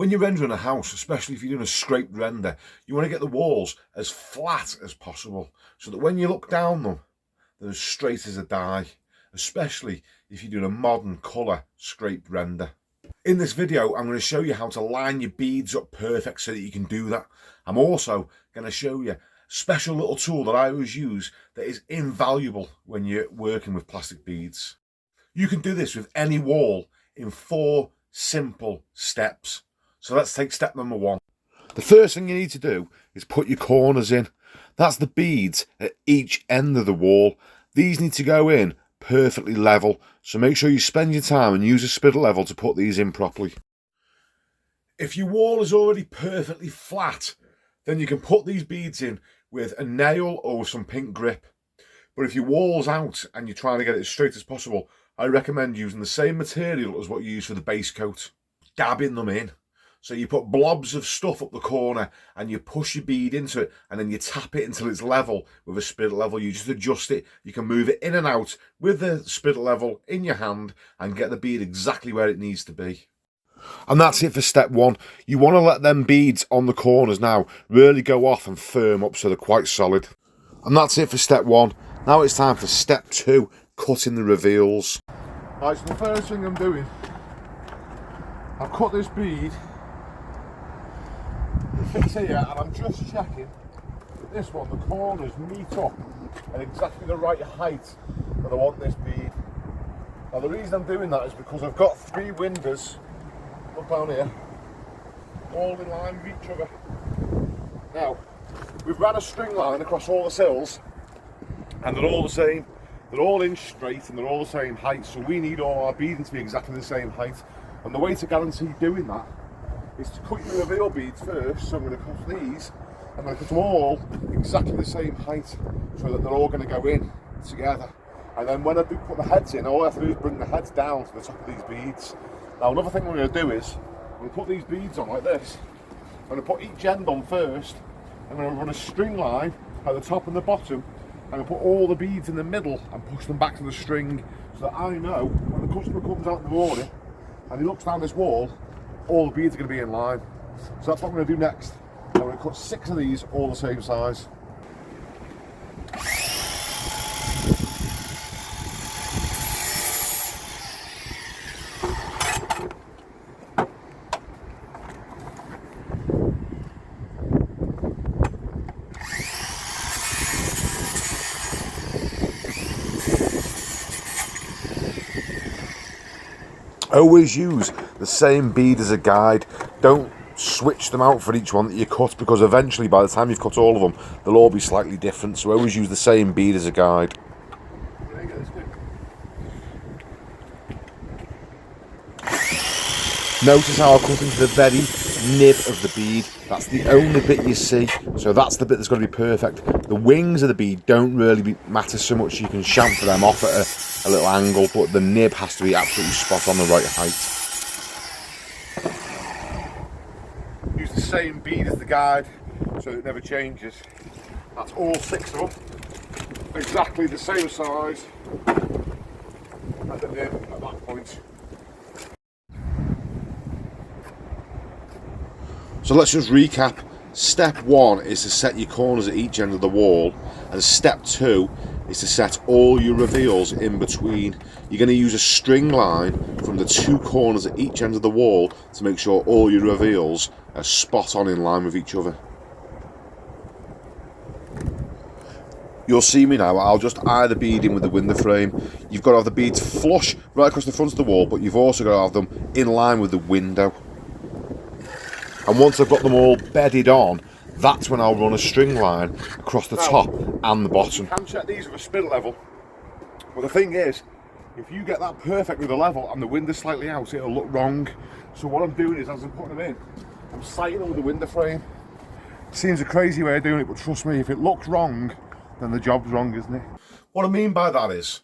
When you're rendering a house, especially if you're doing a scraped render, you want to get the walls as flat as possible so that when you look down them, they're as straight as a die, especially if you're doing a modern colour scraped render. In this video, I'm going to show you how to line your beads up perfect so that you can do that. I'm also going to show you a special little tool that I always use that is invaluable when you're working with plastic beads. You can do this with any wall in 4 simple steps. So let's take step number 1. The first thing you need to do is put your corners in. That's the beads at each end of the wall. These need to go in perfectly level, so make sure you spend your time and use a spindle level to put these in properly. If your wall is already perfectly flat, then you can put these beads in with a nail or some pink grip. But if your wall's out and you're trying to get it as straight as possible, I recommend using the same material as what you use for the base coat, dabbing them in. So you put blobs of stuff up the corner and you push your bead into it and then you tap it until it's level with a spindle level. You just adjust it. You can move it in and out with the spindle level in your hand and get the bead exactly where it needs to be. And that's it for step 1. You want to let them beads on the corners now really go off and firm up so they're quite solid. And that's it for step 1. Now it's time for step 2, cutting the reveals. Right, so the first thing I'm doing, I've cut this bead. It fits here, and I'm just checking that this one, the corners meet up at exactly the right height that I want this bead. Now the reason I'm doing that is because I've got 3 windows up down here, all in line with each other. Now, we've ran a string line across all the sills, and they're all the same. They're all in straight and they're all the same height, so we need all our beading to be exactly the same height. And the way to guarantee doing that is to cut your reveal beads first. So I'm going to cut these, I'm going to cut them all exactly the same height so that they're all going to go in together. And then when I do put the heads in, all I have to do is bring the heads down to the top of these beads. Now another thing I'm going to do is, I'm going to put these beads on like this. I'm going to put each end on first. I'm going to run a string line at the top and the bottom. I'm going to put all the beads in the middle and push them back to the string so that I know when the customer comes out in the morning and he looks down this wall, all the beads are going to be in line. So that's what I'm going to do next. I'm going to cut 6 of these all the same size. Always use the same bead as a guide. Don't switch them out for each one that you cut, because eventually by the time you've cut all of them, they'll all be slightly different. So always use the same bead as a guide. Notice how I cut into the very nib of the bead. That's the only bit you see, so that's the bit that's going to be perfect. The wings of the bead don't really matter so much. You can chamfer them off at a little angle, but the nib has to be absolutely spot on the right height. Use the same bead as the guide so it never changes. That's all 6 of them, exactly the same size at the nib at that point. So let's just recap. Step 1 is to set your corners at each end of the wall, and step 2 is to set all your reveals in between. You're going to use a string line from the 2 corners at each end of the wall to make sure all your reveals are spot on in line with each other. You'll see me now, I'll just eye the bead in with the window frame. You've got to have the beads flush right across the front of the wall, but you've also got to have them in line with the window. And once I've got them all bedded on, that's when I'll run a string line across the top and the bottom. You can check these with a spindle level, but the thing is, if you get that perfect with the level and the window's slightly out, it'll look wrong. So what I'm doing is, as I'm putting them in, I'm sighting them with the window frame. Seems a crazy way of doing it, but trust me, if it looks wrong, then the job's wrong, isn't it? What I mean by that is,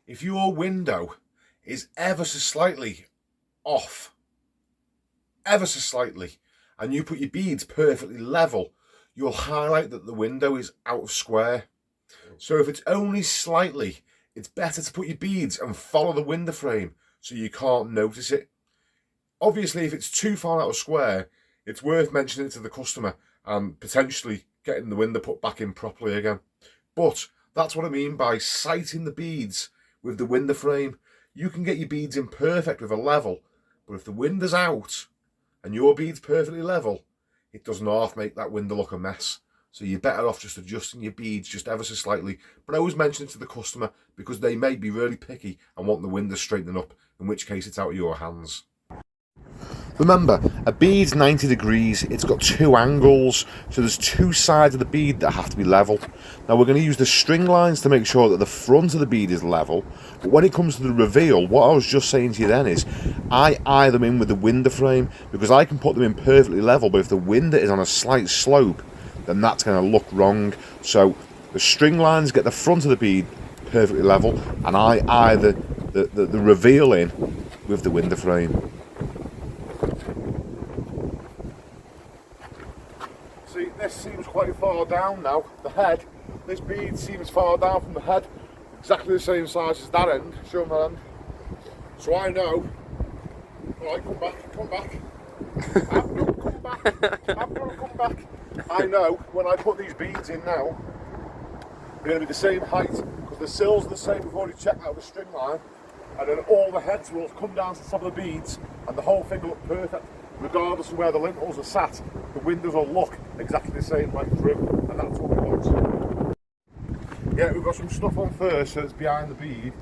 if your window is ever so slightly off, ever so slightly, and you put your beads perfectly level, you'll highlight that the window is out of square. So if it's only slightly, it's better to put your beads and follow the window frame so you can't notice it. Obviously, if it's too far out of square, it's worth mentioning it to the customer and potentially getting the window put back in properly again. But that's what I mean by sighting the beads with the window frame. You can get your beads in perfect with a level, but if the window's out and your bead's perfectly level, it does not make that window look a mess. So you're better off just adjusting your beads just ever so slightly. But I always mention it to the customer because they may be really picky and want the window straightening up, in which case it's out of your hands. Remember, a bead's 90 degrees, it's got two angles, so there's two sides of the bead that have to be level. Now we're going to use the string lines to make sure that the front of the bead is level, but when it comes to the reveal, what I was just saying to you then is, I eye them in with the window frame, because I can put them in perfectly level, but if the window is on a slight slope, then that's going to look wrong. So the string lines get the front of the bead perfectly level, and I eye the reveal in with the window frame. See, this seems quite far down now, the head. This bead seems far down from the head, exactly the same size as that end, show that end. So I know, alright, come back. I'm gonna come back. I know when I put these beads in now, they're going to be the same height, because the sills are the same, we've already checked out the string line, and then all the heads will come down to the top of the beads, and the whole thing will look perfect. Regardless of where the lintels are sat, the windows will look exactly the same right through, and that's what we want. Yeah, we've got some stuff on first, so it's behind the bead.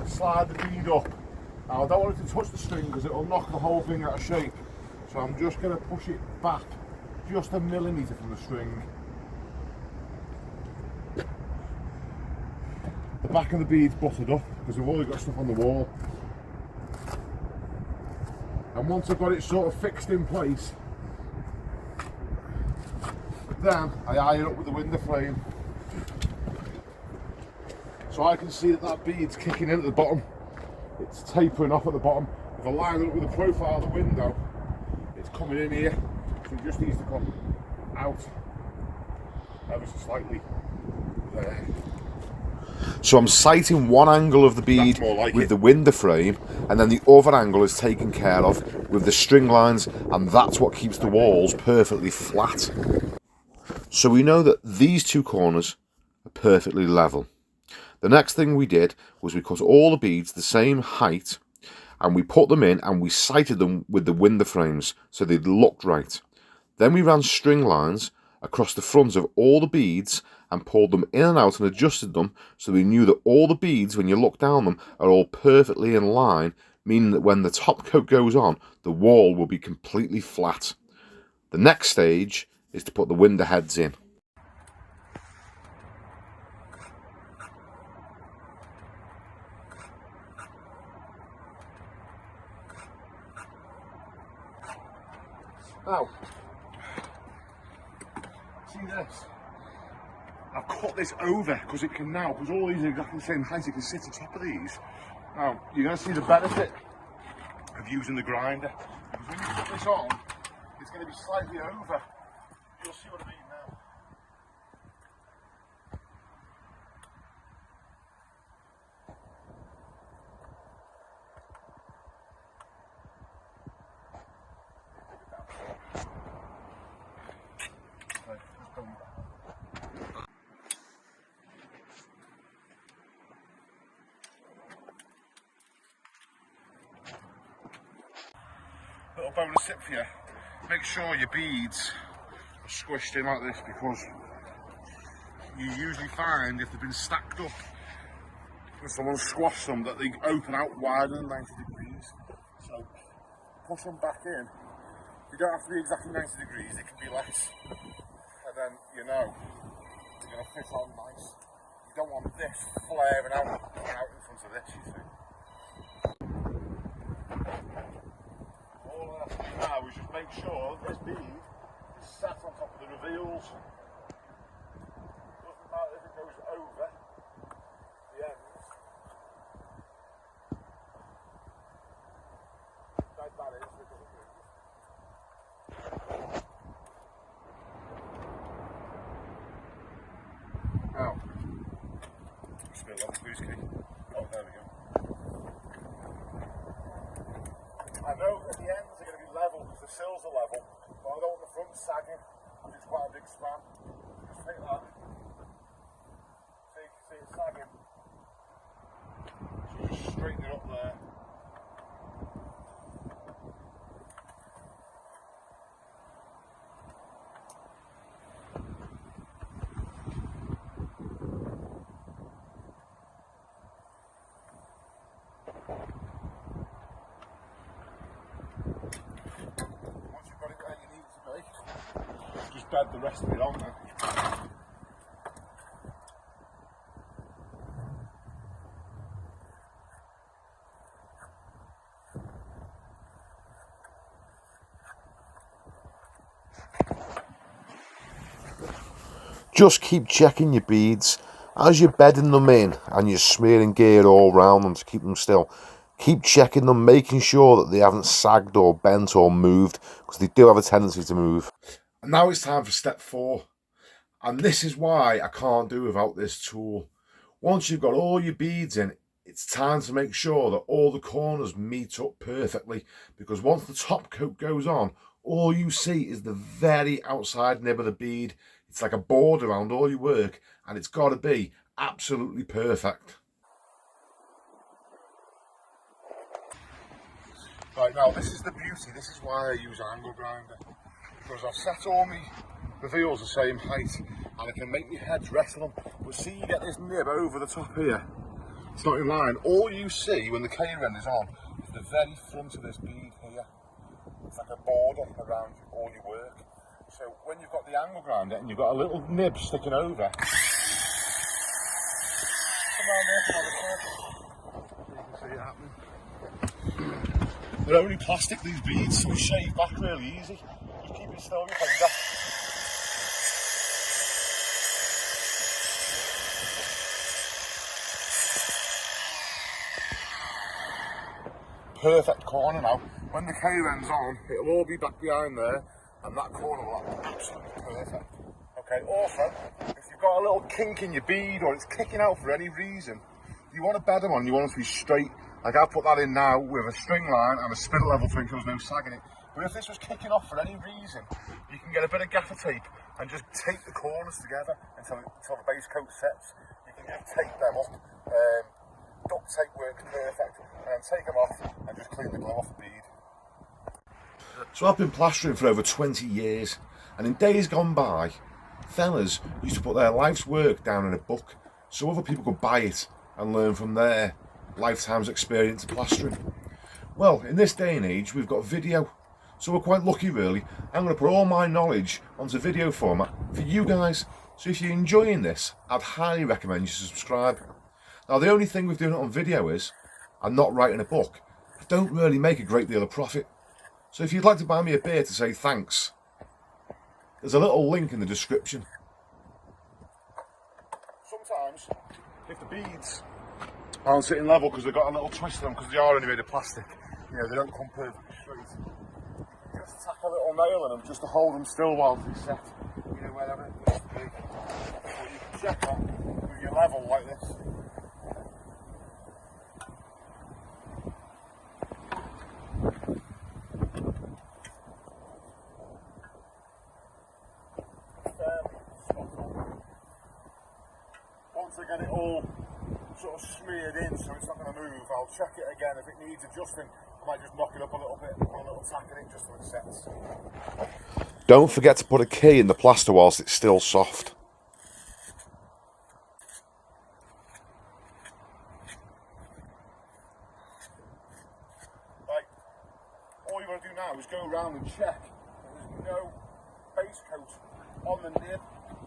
Slide the bead up. Now I don't want it to touch the string because it'll knock the whole thing out of shape. So I'm just going to push it back just a millimetre from the string. The back of the bead's buttered up because we've already got stuff on the wall. And once I've got it sort of fixed in place, then I eye it up with the window frame. So I can see that that bead's kicking in at the bottom. It's tapering off at the bottom. If I line it up with the profile of the window, it's coming in here. So it just needs to come out ever so slightly there. So I'm sighting one angle of the bead with the window frame, and then the other angle is taken care of with the string lines, and that's what keeps the walls perfectly flat. So we know that these two corners are perfectly level. The next thing we did was we cut all the beads the same height, and we put them in and we sighted them with the window frames so they looked right. Then we ran string lines across the front of all the beads and pulled them in and out and adjusted them so we knew that all the beads, when you look down them, are all perfectly in line, meaning that when the top coat goes on, the wall will be completely flat. The next stage is to put the window heads in. Now, see this? I've cut this over because it can now, because all these are exactly the same height, it can sit on top of these. Now, you're going to see the benefit of using the grinder. Because when you put this on, it's going to be slightly over. You'll see what I mean now. Little bonus tip for you, make sure your beads are squished in like this, because you usually find if they've been stacked up and someone squashed them that they open out wider than 90 degrees. So push them back in. You don't have to be exactly 90 degrees, it can be less, and then you know they're going to fit on nice. You don't want this flaring out in front of this, you see. All I have to do now is just make sure that this bead is sat on top of the reveals. Doesn't matter if it goes over the ends. Like that is, so it doesn't move. Now, just a bit of a loose key. Oh, there we go. I know that sills are level, but I don't want the front sagging, because it's quite a big span. Just take that. See it sagging. So just straighten it up there. Once you've got it where you need it to be, just bed the rest of it on now. Just keep checking your beads. As you're bedding them in and you're smearing gear all round them to keep them still, keep checking them, making sure that they haven't sagged or bent or moved, because they do have a tendency to move. And now it's time for step 4. And this is why I can't do without this tool. Once you've got all your beads in, it's time to make sure that all the corners meet up perfectly, because once the top coat goes on, all you see is the very outside nib of the bead. It's like a border around all your work, and it's got to be absolutely perfect. Right, now this is the beauty, this is why I use an angle grinder, because I've set all my reveals the same height, and I can make my heads rest on them. But see, you get this nib over the top here, it's not in line. All you see when the k-rend is on is the very front of this bead here. It's like a border around all your work. So when you've got the angle grinder and you've got a little nib sticking over, come around there, you can see it happening. They're only plastic, these beads, so we shave back really easy. Just keep it still with your finger. Perfect corner now. When the k-rend's on, it'll all be back behind there, and that corner will look absolutely perfect. Okay, also, if you've got a little kink in your bead or it's kicking out for any reason, you want to bed them on, you want them to be straight. Like I'll put that in now with a string line and a spindle level thing, so there's no sagging it. But if this was kicking off for any reason, you can get a bit of gaffer tape and just tape the corners together until the base coat sets. You can just tape them up. Duct tape works perfect, and then take them off and just clean the glue off the bead. So I've been plastering for over 20 years, and in days gone by, fellas used to put their life's work down in a book so other people could buy it and learn from their lifetime's experience of plastering. Well, in this day and age, we've got video, so we're quite lucky really. I'm going to put all my knowledge onto video format for you guys, so if you're enjoying this, I'd highly recommend you subscribe. Now, the only thing with doing it on video is, I'm not writing a book. I don't really make a great deal of profit. So if you'd like to buy me a beer to say thanks, there's a little link in the description. Sometimes, if the beads aren't sitting level because they've got a little twist in them because they are only made of plastic, you know, they don't come perfectly straight, you just tack a little nail in them just to hold them still while they set, you know, wherever it needs to be. So you can check on with your level like this. Once I get it all sort of smeared in so it's not going to move, I'll check it again. If it needs adjusting, I might just knock it up a little bit and put a little tack in it just so it sets. Don't forget to put a key in the plaster whilst it's still soft. Right, all you want to do now is go around and check that there's no base coat on the nib,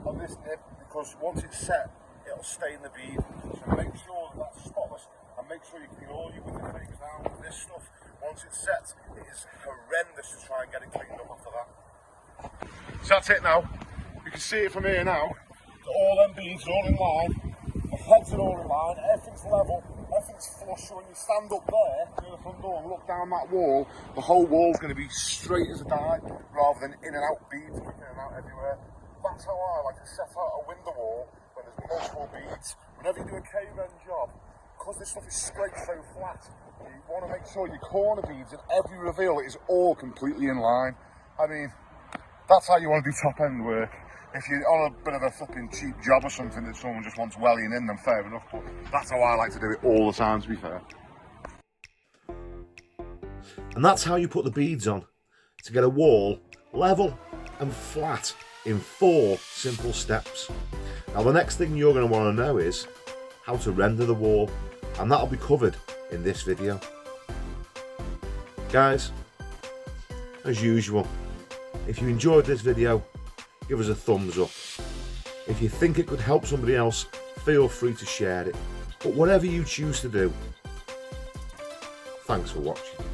on this nib, because once it's set, it'll stain the bead. So make sure that that's spotless, and make sure you clean all your wicker things down with this stuff. Once it's set, it is horrendous to try and get it cleaned up after that. So that's it now. You can see it from here now. All them beads are all in line. The heads are all in line. Everything's level. Everything's flush. So when you stand up there near the front door and look down that wall, the whole wall's going to be straight as a die, rather than in and out beads kicking in and out everywhere. That's how I like to set out a window wall when there's multiple beads. Whenever you do a k-rend job, because this stuff is scraped so flat, You want to make sure your corner beads and every reveal is all completely in line. I mean, that's how you want to do top end work. If you're on a bit of a flipping cheap job or something that someone just wants wellying in, then fair enough, but that's how I like to do it all the time, to be fair. And that's how you put the beads on, to get a wall level and flat in 4 simple steps. Now the next thing you're going to want to know is how to render the wall, and that'll be covered in this video. Guys, as usual, if you enjoyed this video, give us a thumbs up. If you think it could help somebody else, feel free to share it. But whatever you choose to do, thanks for watching.